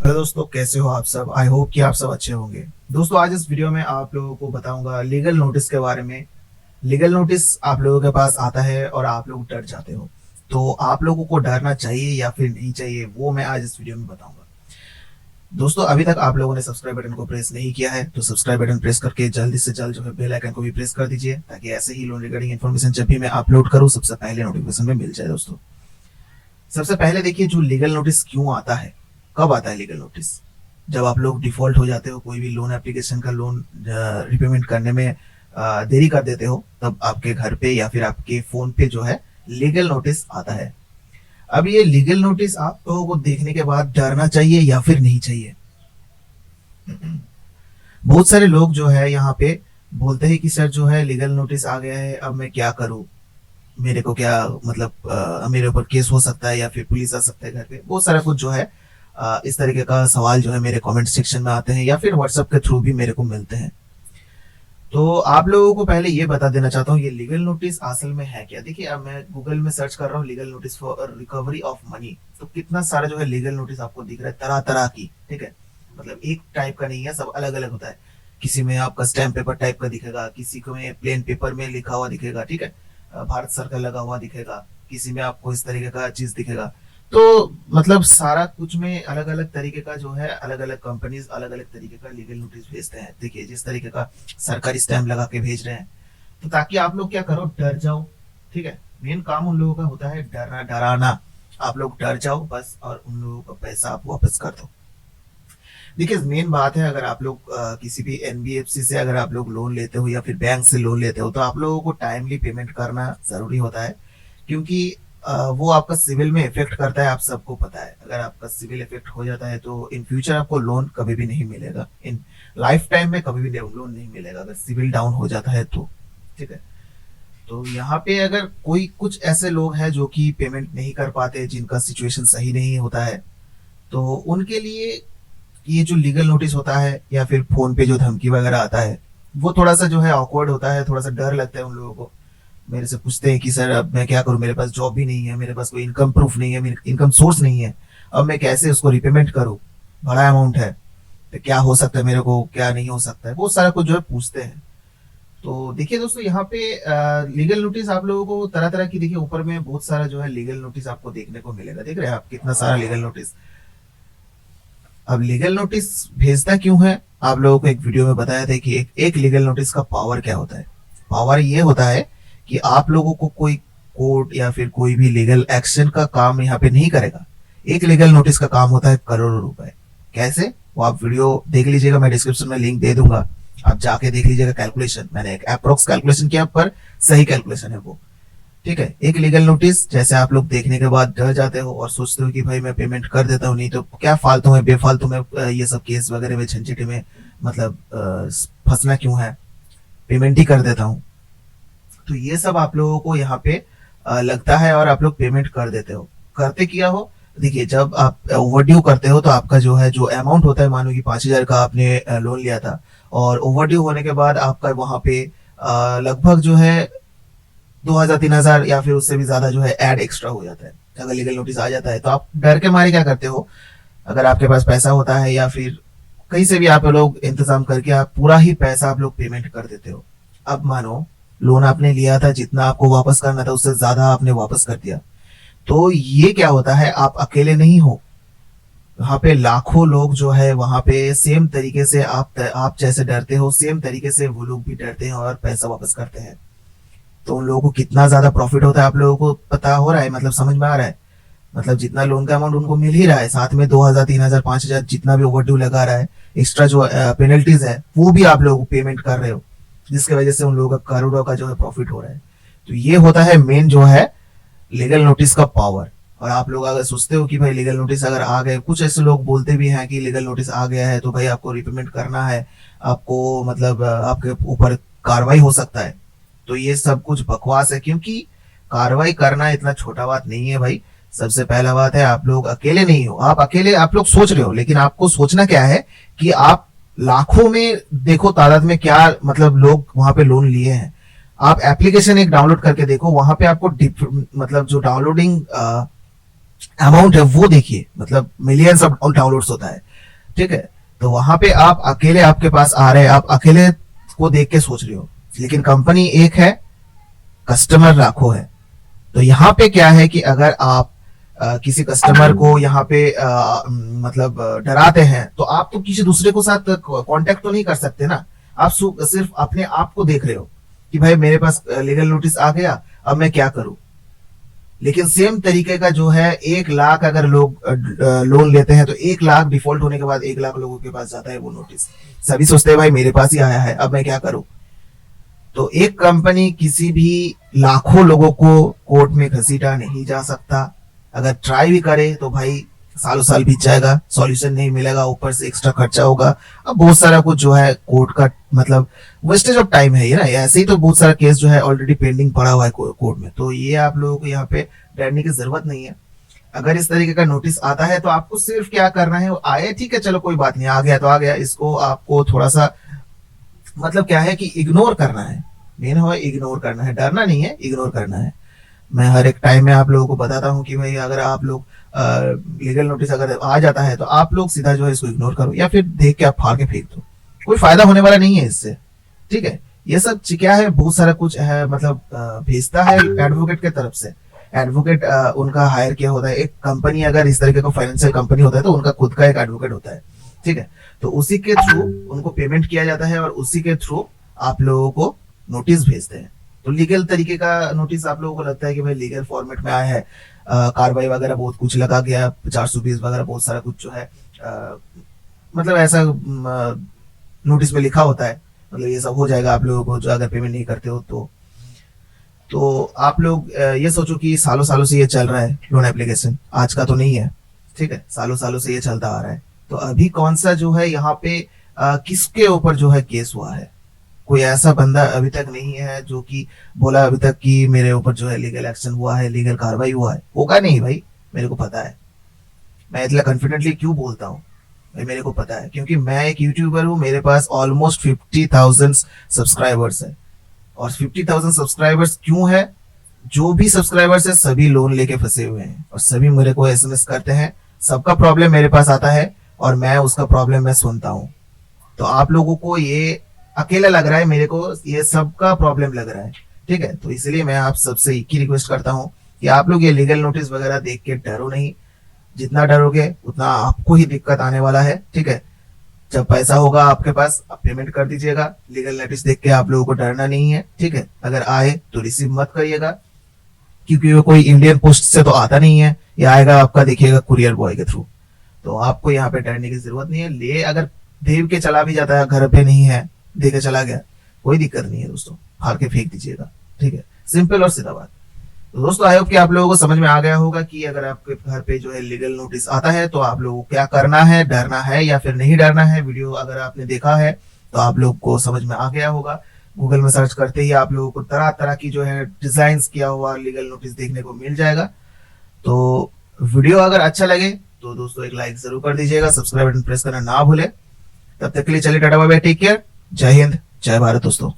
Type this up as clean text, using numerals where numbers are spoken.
Hello दोस्तों, कैसे हो आप सब। आई होप कि आप सब अच्छे होंगे। दोस्तों, आज इस वीडियो में आप लोगों को बताऊंगा लीगल नोटिस के बारे में। लीगल नोटिस आप लोगों के पास आता है और आप लोग डर जाते हो, तो आप लोगों को डरना चाहिए या फिर नहीं चाहिए, वो मैं आज इस वीडियो में बताऊंगा। दोस्तों, अभी तक आप लोगों ने सब्सक्राइब बटन को प्रेस नहीं किया है तो सब्सक्राइब बटन प्रेस करके जल्दी से जल्द जो है बेल आइकन को भी प्रेस कर दीजिए, ताकि ऐसे ही लोन रिगार्डिंग इन्फॉर्मेशन जब भी मैं अपलोड करूं सबसे पहले नोटिफिकेशन में मिल जाए। दोस्तों, सबसे पहले देखिए, जो लीगल नोटिस क्यों आता है, कब आता है लीगल नोटिस। जब आप लोग डिफॉल्ट हो जाते हो, कोई भी लोन एप्लीकेशन का लोन रिपेमेंट करने में देरी कर देते हो, तब आपके घर पे या फिर आपके फोन पे जो है लीगल नोटिस आता है। अब ये लीगल नोटिस आप लोगों को देखने के बाद डरना चाहिए या फिर नहीं चाहिए। बहुत सारे लोग जो है यहाँ पे बोलते हैं कि सर जो है लीगल नोटिस आ गया है, अब मैं क्या करूं, मेरे को क्या मतलब मेरे ऊपर केस हो सकता है या फिर पुलिस आ सकता है घर पे। बहुत सारा कुछ जो है इस तरीके का सवाल जो है मेरे कमेंट सेक्शन में आते हैं या फिर व्हाट्सएप के थ्रू भी मेरे को मिलते हैं। तो आप लोगों को पहले ये बता देना चाहता हूँ, ये लीगल नोटिस असल में है क्या। देखिए, अब मैं गूगल में सर्च कर रहा हूँ legal notice for recovery of money, तो कितना सारा जो है लीगल नोटिस आपको दिख रहा है, तरह तरह की। ठीक है, मतलब एक टाइप का नहीं है, सब अलग अलग होता है। किसी में आपका स्टैम्प पेपर टाइप का दिखेगा, किसी को में प्लेन पेपर में लिखा हुआ दिखेगा, ठीक है, भारत सरकार लगा हुआ दिखेगा, किसी में आपको इस तरीके का चीज दिखेगा। तो मतलब सारा कुछ में अलग अलग तरीके का जो है, अलग अलग कंपनीज अलग अलग तरीके का लीगल नोटिस भेजते हैं। देखिए, जिस तरीके का सरकारी स्टैम्प लगा के भेज रहे हैं, तो ताकि आप लोग क्या करो, डर जाओ। ठीक है, मेन काम उन लोगों का होता है डरना, डराना। आप लोग डर जाओ बस, और उन लोगों का पैसा आप वापस कर दो। देखिए, मेन बात है, अगर आप लोग किसी भी एनबीएफसी से अगर आप लोग लोन लेते हो या फिर बैंक से लोन लेते हो, तो आप लोगों को टाइमली पेमेंट करना जरूरी होता है, क्योंकि वो आपका सिविल में इफेक्ट करता है। आप सबको पता है, अगर आपका सिविल इफेक्ट हो जाता है तो इन फ्यूचर आपको लोन कभी भी नहीं मिलेगा, इन लाइफ टाइम में कभी भी लोन नहीं मिलेगा अगर सिविल डाउन हो जाता है तो। ठीक है, तो यहाँ पे अगर कोई कुछ ऐसे लोग हैं जो कि पेमेंट नहीं कर पाते, जिनका सिचुएशन सही नहीं होता है, तो उनके लिए ये जो लीगल नोटिस होता है या फिर फोन पे जो धमकी वगैरह आता है, वो थोड़ा सा जो है ऑकवर्ड होता है, थोड़ा सा डर लगता है उन लोगों को। मेरे से पूछते हैं कि सर अब मैं क्या करूं, मेरे पास जॉब भी नहीं है, मेरे पास कोई इनकम प्रूफ नहीं है, मेरे इनकम सोर्स नहीं है, अब मैं कैसे उसको रिपेमेंट करूं, बड़ा अमाउंट है, तो क्या हो सकता है मेरे को, क्या नहीं हो सकता है, बहुत सारा कुछ जो है पूछते हैं। तो देखिए दोस्तों, यहाँ पे लीगल नोटिस आप लोगों को तरह तरह की, देखिए ऊपर में बहुत सारा जो है लीगल नोटिस आपको देखने को मिलेगा। देख रहे हैं आप कितना सारा लीगल नोटिस। अब लीगल नोटिस भेजता क्यों है, आप लोगों को एक वीडियो में बताया था कि एक लीगल नोटिस का पावर क्या होता है। पावर ये होता है कि आप लोगों को कोई कोर्ट या फिर कोई भी लीगल एक्शन का काम यहाँ पे नहीं करेगा। एक लीगल नोटिस का काम होता है करोड़ों रुपए। कैसे, वो आप वीडियो देख लीजिएगा, मैं डिस्क्रिप्शन में लिंक दे दूंगा, आप जाके देख लीजिएगा। कैलकुलेशन मैंने एक अप्रोक्स कैलकुलेशन किया, पर सही कैलकुलेशन है वो। ठीक है, एक लीगल नोटिस जैसे आप लोग देखने के बाद डर जाते हो और सोचते हो कि भाई मैं पेमेंट कर देता हूँ, नहीं तो क्या फालतू में बेफालतू में ये सब केस वगैरह में झंझट में मतलब फंसना क्यों है, पेमेंट ही कर देता हूँ। तो ये सब आप लोगों को यहाँ पे लगता है और आप लोग पेमेंट कर देते हो। करते किया हो, देखिए जब आप ओवरड्यू करते हो तो आपका जो है जो अमाउंट होता है, मानो कि 5,000 का आपने लोन लिया था, और ओवरड्यू होने के बाद आपका वहां पे लगभग जो है 2,000 3,000 या फिर उससे भी ज्यादा जो है ऐड एक्स्ट्रा हो जाता है। अगर लीगल नोटिस आ जाता है तो आप डर के मारे क्या करते हो, अगर आपके पास पैसा होता है या फिर कहीं से भी आप लोग इंतजाम करके आप पूरा ही पैसा आप लोग पेमेंट कर देते हो। अब मानो लोन आपने लिया था, जितना आपको वापस करना था उससे ज्यादा आपने वापस कर दिया, तो ये क्या होता है, आप अकेले नहीं हो, वहां पे लाखों लोग जो है वहां पे सेम तरीके से आप जैसे डरते हो, सेम तरीके से वो लोग भी डरते हैं और पैसा वापस करते हैं। तो उन लोगों को कितना ज्यादा प्रॉफिट होता है आप लोगों को पता हो रहा है, मतलब समझ में आ रहा है। मतलब जितना लोन का अमाउंट उनको मिल ही रहा है, साथ में 2,000 3,000 5,000 जितना भी ओवरड्यू लगा रहा है, एक्स्ट्रा जो पेनल्टीज है वो भी आप लोग पेमेंट कर रहे हो, जिसकी वजह से उन लोगों का करोड़ों का जो है प्रॉफिट हो रहा है। तो ये होता है मेन जो है लीगल नोटिस का पावर। और आप लोग अगर सोचते हो कि भाई लीगल नोटिस अगर आ गए, कुछ ऐसे लोग बोलते भी हैं कि लीगल नोटिस आ गया है तो भाई आपको रिपेमेंट करना है, आपको मतलब आपके ऊपर कार्रवाई हो सकता है। तो ये सब कुछ बकवास है, क्योंकि कार्रवाई करना इतना छोटा बात नहीं है भाई। सबसे पहला बात है, आप लोग अकेले नहीं हो, आप अकेले आप लोग सोच रहे हो, लेकिन आपको सोचना क्या है कि आप लाखों में देखो तादाद में क्या मतलब लोग वहां पे लोन लिए हैं। आप एप्लीकेशन एक डाउनलोड करके देखो, वहां पे आपको मतलब जो डाउनलोडिंग अमाउंट है वो देखिए, मतलब मिलियंस ऑफ डाउनलोड्स होता है। ठीक है। तो वहां पे आप अकेले आपके पास आ रहे हैं, आप अकेले को देख के सोच रहे हो, लेकिन कंपनी एक है, कस्टमर लाखों है। तो यहाँ पे क्या है कि अगर आप किसी कस्टमर को यहाँ पे मतलब डराते हैं, तो आप तो किसी दूसरे को साथ कांटेक्ट तो नहीं कर सकते ना। आप सिर्फ अपने आप को देख रहे हो कि भाई मेरे पास लीगल नोटिस आ गया, अब मैं क्या करूं। लेकिन सेम तरीके का जो है 1 लाख अगर लोग लोन लेते हैं, तो 1 लाख डिफॉल्ट होने के बाद 1 लाख लोगों के पास जाता है वो नोटिस। सभी सोचते हैं भाई मेरे पास ही आया है, अब मैं क्या करूं। तो एक कंपनी किसी भी लाखों लोगों को कोर्ट में घसीटा नहीं जा सकता। अगर ट्राई भी करे तो भाई सालों साल बीत जाएगा, सॉल्यूशन नहीं मिलेगा, ऊपर से एक्स्ट्रा खर्चा होगा। अब बहुत सारा कुछ जो है कोर्ट का मतलब वेस्टेज ऑफ टाइम है ये ना। ऐसे ही तो बहुत सारा केस जो है ऑलरेडी पेंडिंग पड़ा हुआ है कोर्ट में। तो ये आप लोगों को यहाँ पे डरने की जरूरत नहीं है। अगर इस तरीके का नोटिस आता है तो आपको सिर्फ क्या करना है, आए ठीक है, चलो कोई बात नहीं, आ गया तो आ गया। इसको आपको थोड़ा सा मतलब क्या है कि इग्नोर करना है। मेन है इग्नोर करना है, डरना नहीं है, इग्नोर करना है। मैं हर एक टाइम में आप लोगों को बताता हूँ कि भाई अगर आप लोग लीगल नोटिस अगर आ जाता है तो आप लोग सीधा जो है इसको इग्नोर करो, या फिर देख के आप फाड़ के फेंक दो। कोई फायदा होने वाला नहीं है इससे, ठीक है। ये सब क्या है, बहुत सारा कुछ है, मतलब भेजता है एडवोकेट के तरफ से। एडवोकेट उनका हायर किया होता है। एक कंपनी अगर इस तरीके का फाइनेंशियल कंपनी होता है तो उनका खुद का एक एडवोकेट होता है, ठीक है। तो उसी के थ्रू उनको पेमेंट किया जाता है और उसी के थ्रू आप लोगों को नोटिस भेजते हैं। तो लीगल तरीके का नोटिस आप लोगों को लगता है कि भाई लीगल फॉर्मेट में आया है, कार्रवाई वगैरह बहुत कुछ लगा गया, 420 वगैरह बहुत सारा कुछ जो है मतलब ऐसा नोटिस में लिखा होता है, मतलब ये सब हो जाएगा आप लोगों को जो अगर पेमेंट नहीं करते हो तो आप लोग ये सोचो कि सालों सालों से ये चल रहा है लोन एप्लीकेशन, आज का तो नहीं है, ठीक है। सालों सालों से ये चलता आ रहा है। तो अभी कौन सा जो है यहाँ पे किसके ऊपर जो है केस हुआ है? कोई ऐसा बंदा अभी तक नहीं है जो कि बोला अभी तक कि मेरे ऊपर जो है लीगल एक्शन हुआ है, लीगल कार्रवाई हुआ है। होगा नहीं भाई, मेरे को पता है। मैं इतना कॉन्फिडेंटली क्यों बोलता हूँ भाई, मेरे को पता है, क्योंकि मैं एक यूट्यूबर हूँ, मेरे पास ऑलमोस्ट 50,000 सब्सक्राइबर्स है। और 50,000 सब्सक्राइबर्स क्यों है? जो भी सब्सक्राइबर्स है सभी लोन लेके फंसे हुए हैं और सभी मेरे को एसएमएस करते हैं। सबका प्रॉब्लम मेरे पास आता है और मैं उसका प्रॉब्लम मैं सुनता हूँ। तो आप लोगों को ये अकेला लग रहा है, मेरे को ये सबका प्रॉब्लम लग रहा है, ठीक है। तो इसलिए मैं आप सबसे एक ही रिक्वेस्ट करता हूँ कि आप लोग ये लीगल नोटिस वगैरह देख के डरो नहीं। जितना डरोगे उतना आपको ही दिक्कत आने वाला है, ठीक है। जब पैसा होगा आपके पास आप पेमेंट कर दीजिएगा। लीगल नोटिस देख के आप लोगों को डरना नहीं है, ठीक है। अगर आए तो रिसीव मत करिएगा, क्योंकि वो कोई इंडियन पोस्ट से तो आता नहीं है, ये आएगा आपका देखिएगा कुरियर बॉय के थ्रू। तो आपको यहाँ पे डरने की जरूरत नहीं है। ले अगर देव के चला भी जाता है, घर पे नहीं है, दे के चला गया, कोई दिक्कत नहीं है दोस्तों, फाड़ के फेंक दीजिएगा, ठीक है। सिंपल और सीधा बात। तो दोस्तों आई होप कि आप लोगों को समझ में आ गया होगा कि अगर आपके घर पे जो है लीगल नोटिस आता है तो आप लोगों को क्या करना है, डरना है या फिर नहीं डरना है। वीडियो अगर आपने देखा है तो आप लोग को समझ में आ गया होगा। गूगल में सर्च करते ही आप लोगों को तरह तरह की जो है डिजाइन किया हुआ लीगल नोटिस देखने को मिल जाएगा। तो वीडियो अगर अच्छा लगे तो दोस्तों एक लाइक जरूर कर दीजिएगा, सब्सक्राइब बटन प्रेस करना ना भूले। तब तक के लिए चलिए tata bye bye, take care, जय हिंद, जय भारत दोस्तों।